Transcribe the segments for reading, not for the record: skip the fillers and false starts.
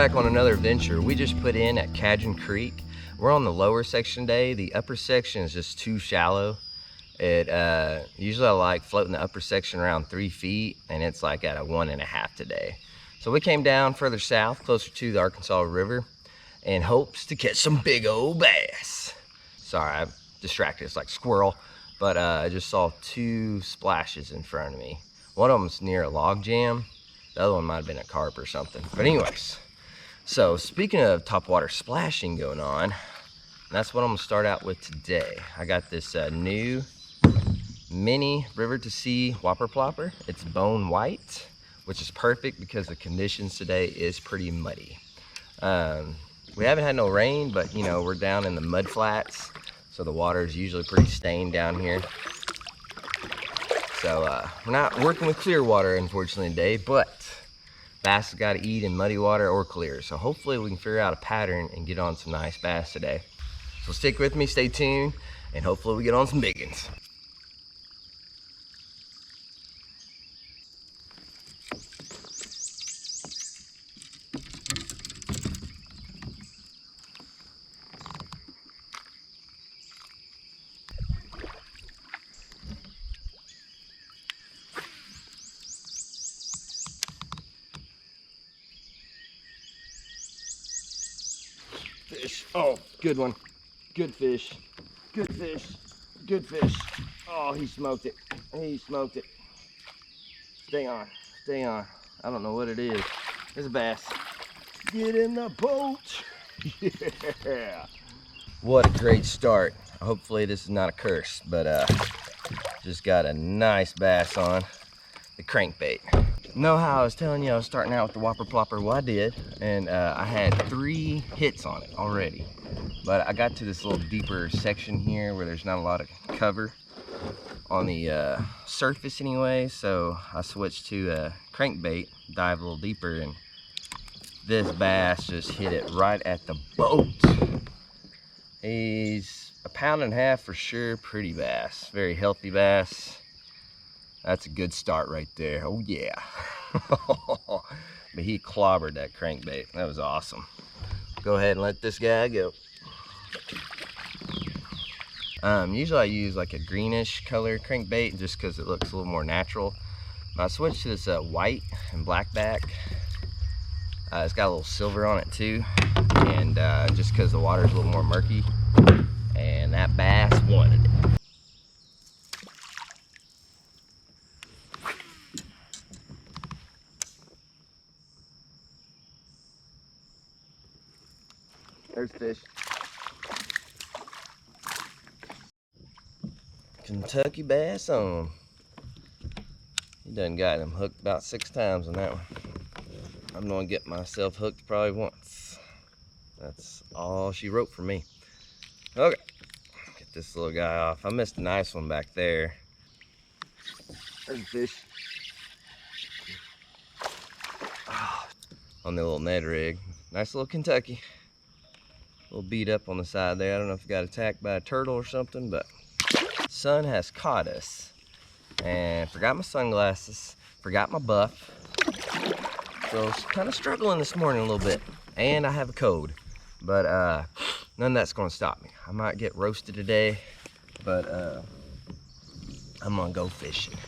back on another adventure. We just put in at Cajun Creek. We're on the lower section today. The upper section is just too shallow. Usually I like floating the upper section around 3 feet, and it's like at a 1.5 today. So we came down further south, closer to the Arkansas River, in hopes to catch some big old bass. Sorry, I'm distracted, it's like squirrel. But I just saw 2 splashes in front of me. One of them's near a log jam. The other one might have been a carp or something. But anyways, so speaking of topwater splashing going on, that's what I'm gonna start out with today. I got this new mini river to sea whopper plopper. It's bone white, which is perfect because the conditions today is pretty muddy. We haven't had no rain, but you know, we're down in the mud flats, so the water is usually pretty stained down here. So we're not working with clear water unfortunately today, but bass have got to eat in muddy water or clear. So hopefully we can figure out a pattern and get on some nice bass today. So stick with me, stay tuned, and hopefully we get on some big ones. Fish. Oh, good one. Good fish. Good fish. Good fish. Oh, he smoked it. He smoked it. Stay on. Stay on. I don't know what it is. It's a bass. Get in the boat. Yeah. What a great start. Hopefully this is not a curse, but just got a nice bass on the crankbait. Know how I was telling you I was starting out with the whopper plopper? Well, I did, and I had 3 hits on it already. But I got to this little deeper section here where there's not a lot of cover on the surface anyway, so I switched to crankbait, dive a little deeper, and this bass just hit it right at the boat. He's 1.5 pounds for sure, pretty bass, very healthy bass. That's a good start right there. Oh yeah. But he clobbered that crankbait. That was awesome. Go ahead and let this guy go. Usually I use like a greenish color crankbait just because it looks a little more natural. But I switched to this white and black back. It's got a little silver on it too. And just because the water is a little more murky. And that bass wanted it. There's fish. Kentucky bass on. He done got him hooked about 6 times on that one. I'm gonna get myself hooked probably once. That's all she wrote for me. Okay, get this little guy off. I missed a nice one back there. There's a fish. Oh, on the little Ned rig. Nice little Kentucky. A little beat up on the side there. I don't know if it got attacked by a turtle or something, but sun has caught us. And forgot my sunglasses, forgot my buff. So kind of struggling this morning a little bit. And I have a cold, but none of that's gonna stop me. I might get roasted today, but I'm gonna go fishing.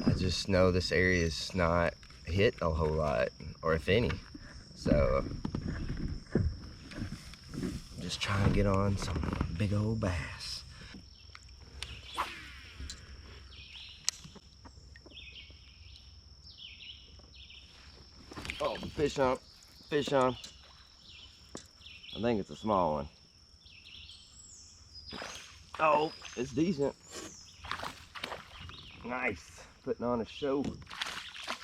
I just know this area is not hit a whole lot, or if any, so just trying to get on some big old bass. Oh, fish on, fish on. I think it's a small one. Oh, it's decent. Nice, putting on a show.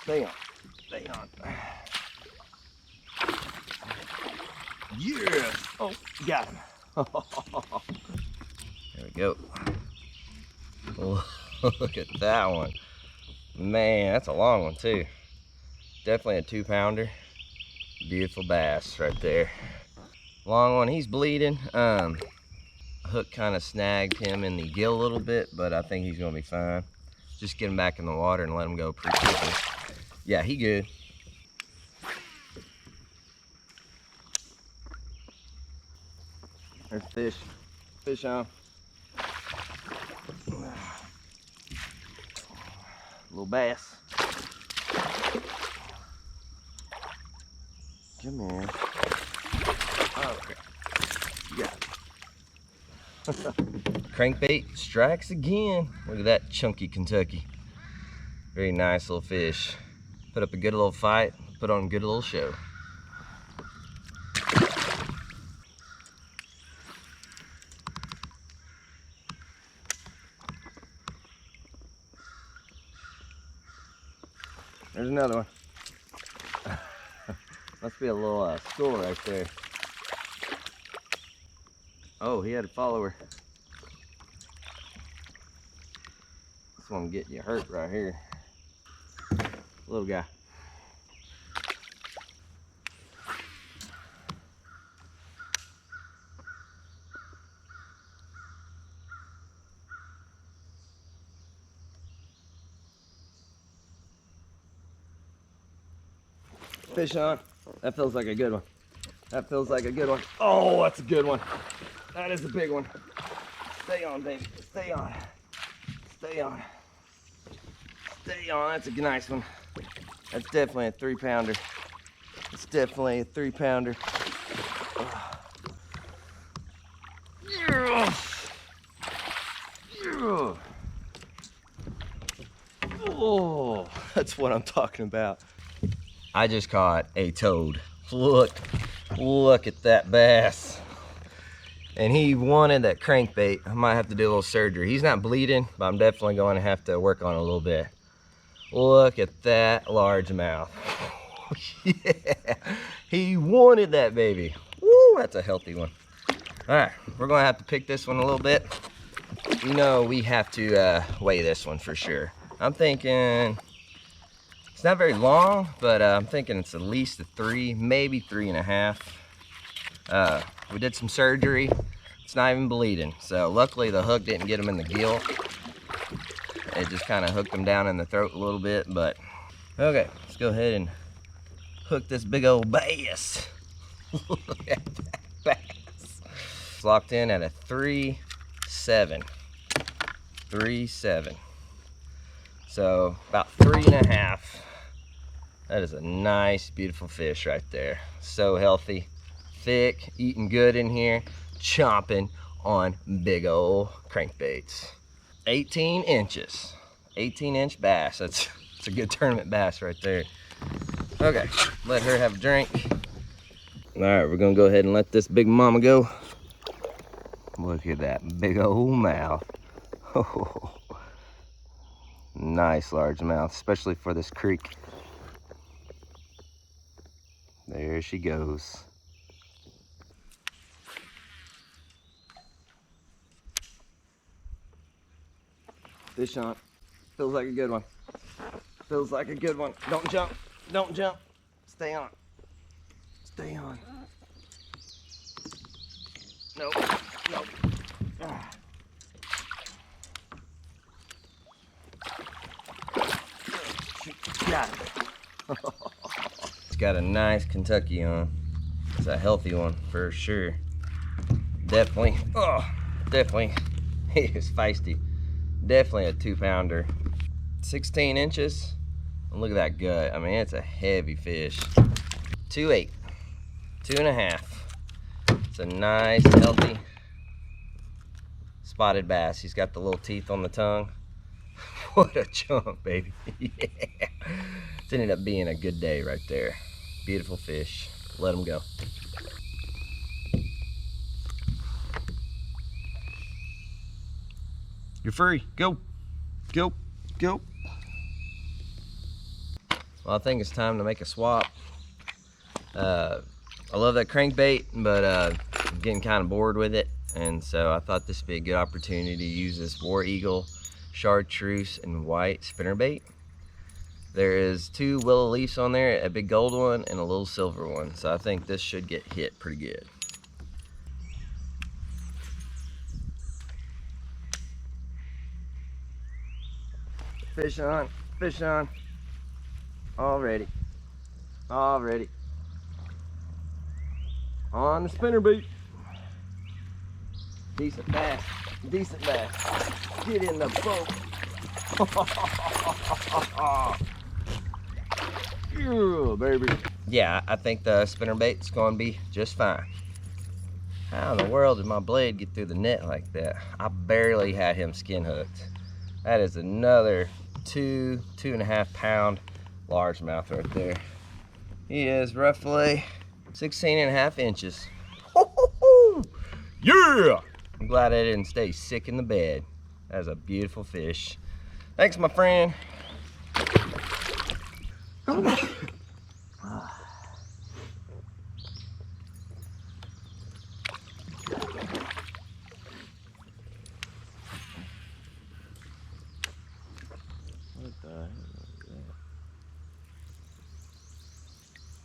Stay on. Stay on. Yeah. Oh, got him. There we go. Look at that one. Man, that's a long one too. Definitely a 2-pounder. Beautiful bass right there. Long one, he's bleeding. Hook kind of snagged him in the gill a little bit, but I think he's gonna be fine. Just get him back in the water and let him go pretty quickly. Yeah, he good. There's fish. Fish on. Little bass. Come here. Oh, crap. Yeah. Crankbait strikes again. Look at that chunky Kentucky. Very nice little fish. Put up a good little fight. Put on a good little show. There's another one. Must be a little school right there. Oh, he had a follower. This one getting you hurt right here. Little guy. Fish on. That feels like a good one. That feels like a good one. Oh, that's a good one. That is a big one. Stay on, baby. Stay on. Stay on. Stay on. That's a nice one. That's definitely a 3-pounder. It's definitely a 3-pounder. Oh, that's what I'm talking about. I just caught a toad. Look at that bass. And he wanted that crankbait. I might have to do a little surgery. He's not bleeding, but I'm definitely going to have to work on it a little bit. Look at that largemouth. Yeah, he wanted that baby. Woo, that's a healthy one. All right, we're gonna have to pick this one a little bit. You know, we have to weigh this one for sure. I'm thinking it's not very long, but I'm thinking it's at least a 3, maybe 3.5. We did some surgery. It's not even bleeding. So luckily the hook didn't get him in the gill. It just kind of hooked him down in the throat a little bit, but okay, let's go ahead and hook this big old bass. Look at that bass. It's locked in at a 3.7. 3.7. So about 3.5. That is a nice, beautiful fish right there. So healthy, thick, eating good in here, chomping on big old crankbaits. 18 inches, 18-inch bass. That's a good tournament bass right there. Okay, let her have a drink. All right, we're gonna go ahead and let this big mama go. Look at that big old mouth. Oh, nice large mouth, especially for this creek. There she goes. Fish on. Feels like a good one. Feels like a good one. Don't jump. Don't jump. Stay on. Stay on. Nope. Nope. Ah. Got it. It's got a nice Kentucky on. It's a healthy one for sure. Definitely. Oh, definitely. He is feisty. Definitely a 2-pounder. 16 inches. And look at that gut. I mean, it's a heavy fish. 2.8. 2.5. It's a nice, healthy, spotted bass. He's got the little teeth on the tongue. What a chunk, baby. Yeah. It's ended up being a good day right there. Beautiful fish. Let him go. You're free. Go. Go. Go. Well, I think it's time to make a swap. I love that crankbait, but I'm getting kind of bored with it. And so I thought this would be a good opportunity to use this War Eagle chartreuse and white spinnerbait. There is 2 willow leaves on there, a big gold one and a little silver one. So I think this should get hit pretty good. Fish on, fish on. Already. Already. On the spinnerbait. Decent bass. Decent bass. Get in the boat. Yeah, baby. Yeah, I think the spinnerbait's gonna be just fine. How in the world did my blade get through the net like that? I barely had him skin hooked. That is another 2.5 pound largemouth right there. He is roughly 16.5 inches. Yeah! I'm glad I didn't stay sick in the bed. That's a beautiful fish. Thanks, my friend.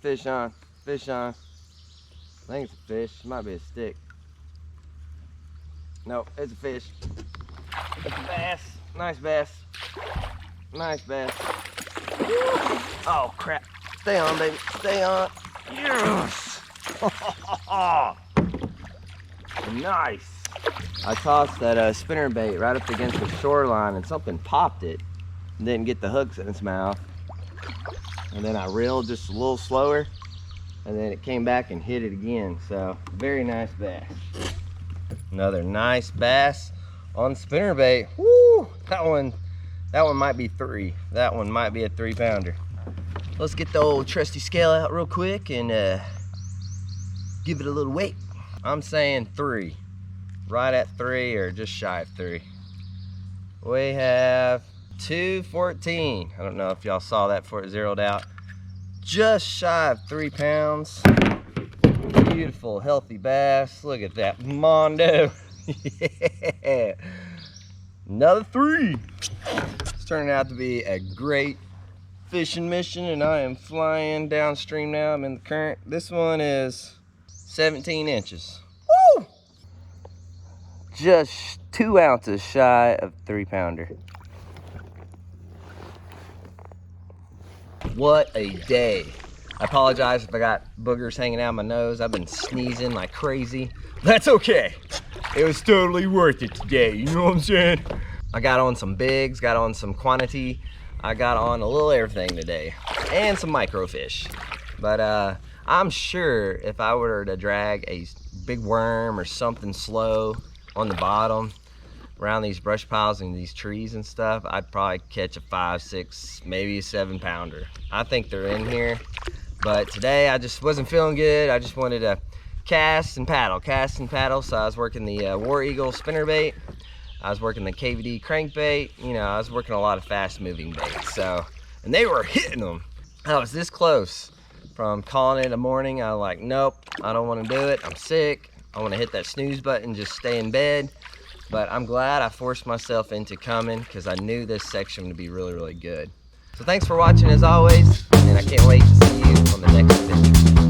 Fish on, fish on. I think it's a fish, it might be a stick. Nope, it's a fish. It's a bass, nice bass. Nice bass. Oh crap, stay on baby, stay on. Yes! Nice. I tossed that spinnerbait right up against the shoreline and something popped it. Didn't get the hooks in its mouth. And then I reeled just a little slower, and then it came back and hit it again. So very nice bass. Another nice bass on spinnerbait. Woo! That one might be 3. That one might be a 3-pounder. Let's get the old trusty scale out real quick and give it a little weight. I'm saying 3, right at 3 or just shy of 3. We have 214. I don't know if y'all saw that before it zeroed out. Just shy of 3 pounds. Beautiful, healthy bass. Look at that mondo. Yeah. Another 3. It's turning out to be a great fishing mission, and I am flying downstream now. I'm in the current. This one is 17 inches. Woo! Just 2 ounces shy of 3-pounder. What a day. I apologize if I got boogers hanging out of my nose. I've been sneezing like crazy. That's okay. It was totally worth it today, you know what I'm saying? I got on some bigs, got on some quantity. I got on a little everything today. And some microfish. But I'm sure if I were to drag a big worm or something slow on the bottom around these brush piles and these trees and stuff, I'd probably catch a 5, 6, maybe a 7-pounder. I think they're in here, but today I just wasn't feeling good. I just wanted to cast and paddle. So I was working the War Eagle spinnerbait. I was working the KVD crankbait. You know, I was working a lot of fast moving baits. So, and they were hitting them. I was this close from calling it a morning. I was like, nope, I don't want to do it. I'm sick. I want to hit that snooze button, just stay in bed. But I'm glad I forced myself into coming because I knew this section would be really, really good. So thanks for watching as always, and I can't wait to see you on the next adventure.